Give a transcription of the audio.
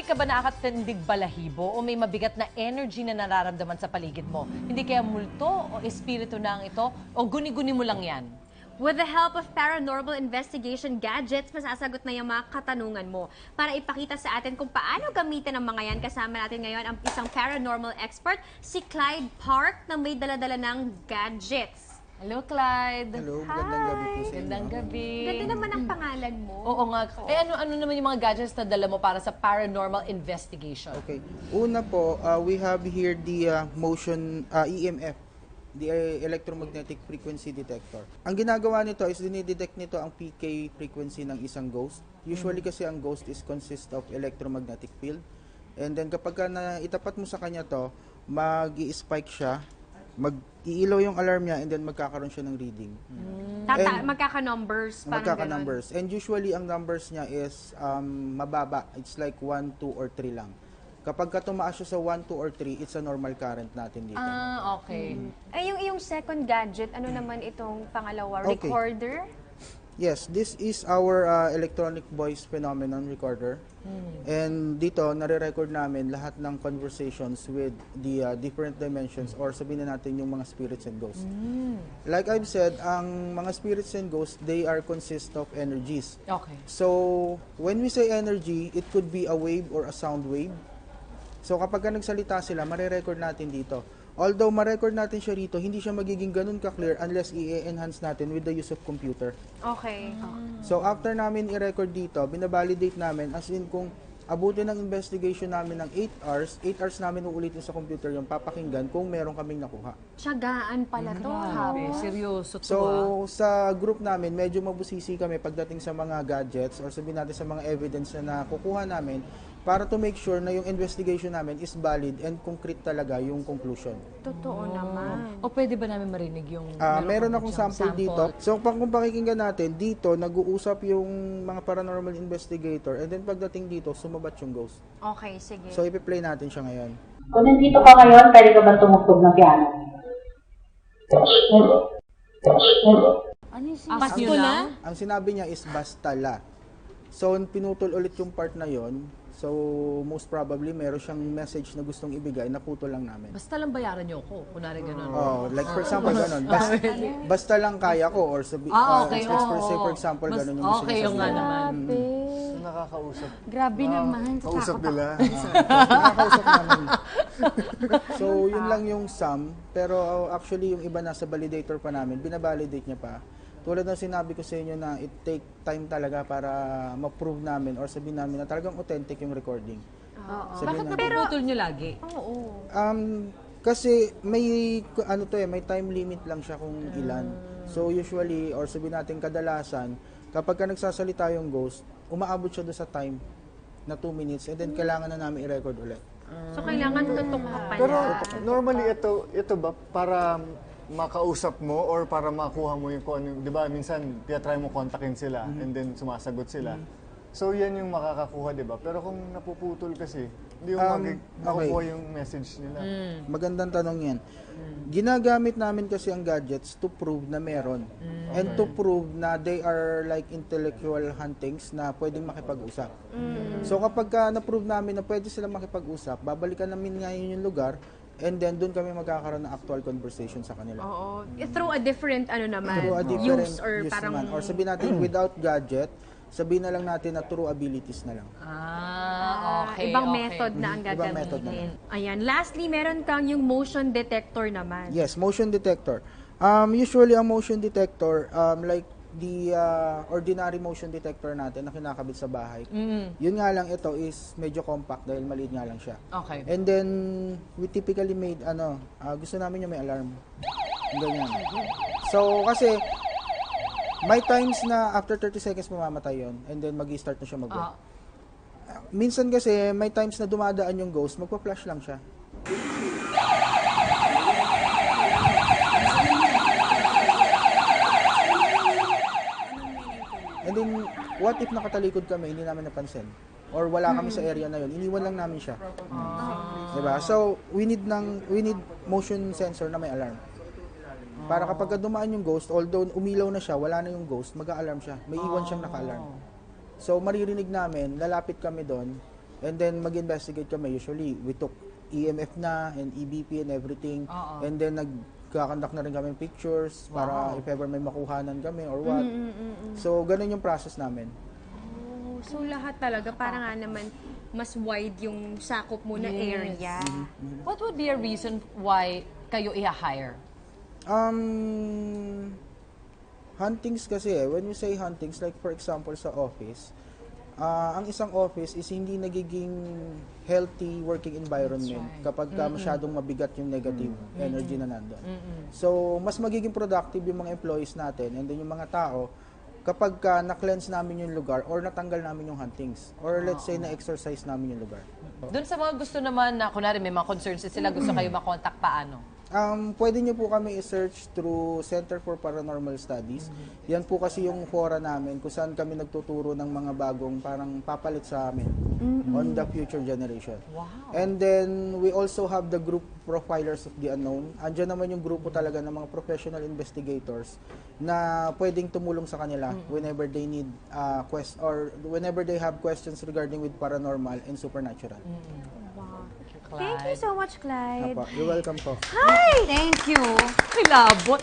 Marami ka ba nakakatindig balahibo o may mabigat na energy na nararamdaman sa paligid mo? Hindi kaya multo o espiritu na ang ito o guni-guni mo lang yan? With the help of paranormal investigation gadgets, masasagot na yung mga katanungan mo. Para ipakita sa atin kung paano gamitin ang mga yan, kasama natin ngayon ang isang paranormal expert, si Clyde Park, na may daladala ng gadgets. Hello, Clyde. Hello, magandang gabi po sa inyo. Magandang gabi. Ganda naman ang pangalan mo. Oo nga. Eh, ano naman yung mga gadgets na dala mo para sa paranormal investigation? Okay. Una po, we have here the motion EMF, the electromagnetic frequency detector. Ang ginagawa nito is dinidetect nito ang PK frequency ng isang ghost. Usually kasi ang ghost is consist of electromagnetic field. And then kapag itapat mo sa kanya to, mag-i-spike siya, mag-iilaw yung alarm niya, and then magkakaroon siya ng reading. Magkaka-numbers, parang Magkaka-numbers. And usually ang numbers niya is mababa. It's like 1, 2, or 3 lang. Kapag tumaas siya sa 1, 2, or 3, it's a normal current natin dito. Ah, okay. Ay, yung second gadget, ano naman itong pangalawa? Okay. Recorder? Yes, this is our electronic voice phenomenon recorder. And dito, nare-record namin lahat ng conversations with the different dimensions, or sabihin na natin yung mga spirits and ghosts. Like I've said, ang mga spirits and ghosts, they are consist of energies. Okay. So, when we say energy, it could be a wave or a sound wave. So, kapag nagsalita sila, mare-record natin dito. Although, ma-record natin siya rito, hindi siya magiging ganun ka-clear unless i-enhance natin with the use of computer. Okay. So, after namin i-record dito, binabalidate namin, as in kung abutin ng investigation namin ng 8 hours, 8 hours namin uulitin sa computer yung papakinggan kung meron kaming nakuha. Tiyagaan pala to. Grabe, seryoso to So, ah. sa group namin, medyo mabusisi kami pagdating sa mga gadgets or sabihin natin sa mga evidence na nakukuha namin para to make sure na yung investigation namin is valid and concrete talaga yung conclusion. Totoo naman. O pwede ba namin marinig yung... Meron akong sample dito. So, kung pakikinggan natin, dito, nag-uusap yung mga paranormal investigator, and then pagdating dito, sumabat yung ghost. Okay, sige. So, ipi-play natin siya ngayon. Kung nandito ka ngayon, pwede ka ba tumugtog ng piano? Ano yung Pass nyo lang? Ang sinabi niya is bastala. So, pinutol ulit yung part na yon. So, most probably, meron siyang message na gustong ibigay, naputol lang namin. Basta lang bayaran nyo ako. Kunwari ganun. Oh, like for example, ganun. Basta lang kaya ko, or sabi, Okay. let's for example, ganun yung gusto Okay, niya yung nga sabihin. naman. Nakakausap. Grabe naman. Kausap nila. Nakakausap namin. So, yun lang yung sum. Pero actually, yung iba nasa validator pa namin, binabalidate niya pa. Tulad ng sinabi ko sa inyo na it take time talaga para ma-prove namin or sabihin namin na talagang authentic yung recording. Bakit napuputol nyo lagi? Oo. Kasi may may time limit lang siya kung ilan. So usually, or sabihin natin kadalasan, kapag ka nagsasalita yung ghost, umaabot siya doon sa time na 2 minutes, and then kailangan na namin i-record ulit. So, kailangan tutok ka pala. Pero normally ito ba para makausap mo or para makuha mo yung kung ano, 'di ba? Minsan try mo kontakin sila and then sumasagot sila. So yan yung makakakuha, 'di ba? Pero kung napuputol kasi, hindi mo makukuha yung message nila. Magandang tanong yan. Ginagamit namin kasi ang gadgets to prove na meron. And to prove na they are like intellectual huntings na pwedeng makipag-usap. So kapag na-prove namin na pwede sila makipag-usap, babalikan namin ngayon yung lugar, and then doon kami magkakaroon ng actual conversation sa kanila. Oo. Through a different, Through a different use or parang... naman. Or sabihin natin without gadget, sabihin na lang natin na through abilities na lang. Okay, ibang okay. method na ang Ibang method na gagamitin. Ayan. Lastly, meron kang yung motion detector naman. Yes, motion detector. Usually, ang motion detector, like the ordinary motion detector natin na kinakabit sa bahay, yun nga lang, ito is medyo compact dahil maliit nga lang siya. Okay. And then, we typically made, gusto namin yung may alarm. Ganyan. So, kasi, may times na after 30 seconds mamamatay yun, and then mag-i-start na siya mag-work. Minsan kasi, may times na dumadaan yung ghost, magpa-flash lang siya. And then, what if nakatalikod kami, hindi namin napansin? Or wala kami sa area na yun, iniwan lang namin siya. Diba? So, we need motion sensor na may alarm. Para kapag dumaan yung ghost, although umilaw na siya, wala na yung ghost, mag-a-alarm siya. May iwan siyang naka-alarm. So, maririnig namin, lalapit kami doon, And then mag-investigate kami. Usually, we took EMF na and EBP and everything. Oo. And then nagkakandak na rin kami pictures para if ever may makuhanan kami or what. So, ganun yung process namin. Oh, so lahat talaga, para nga naman mas wide yung sakop mo na area. What would be a reason why kayo i-hire? Huntings kasi when you say huntings, like for example sa office, ang isang office is hindi nagiging healthy working environment kapag ka masyadong mabigat yung negative energy na nandun. So, mas magiging productive yung mga employees natin and then yung mga tao kapag ka na-cleanse namin yung lugar or natanggal namin yung huntings or let's say na-exercise namin yung lugar. Doon sa mga gusto naman na, kunwari may mga concerns sila, gusto kayo makontak, paano? Pwede nyo po kami i-search through Center for Paranormal Studies. Yan po kasi yung fora namin kung saan kami nagtuturo ng mga bagong parang papalit sa amin on the future generation. Wow. And then we also have the group Profilers of the Unknown. Andiyan naman yung grupo talaga ng mga professional investigators na pwedeng tumulong sa kanila whenever they need or whenever they have questions regarding with paranormal and supernatural. Wow. Thank you so much, Clyde. You're welcome po. Hi! Thank you. Kilabot.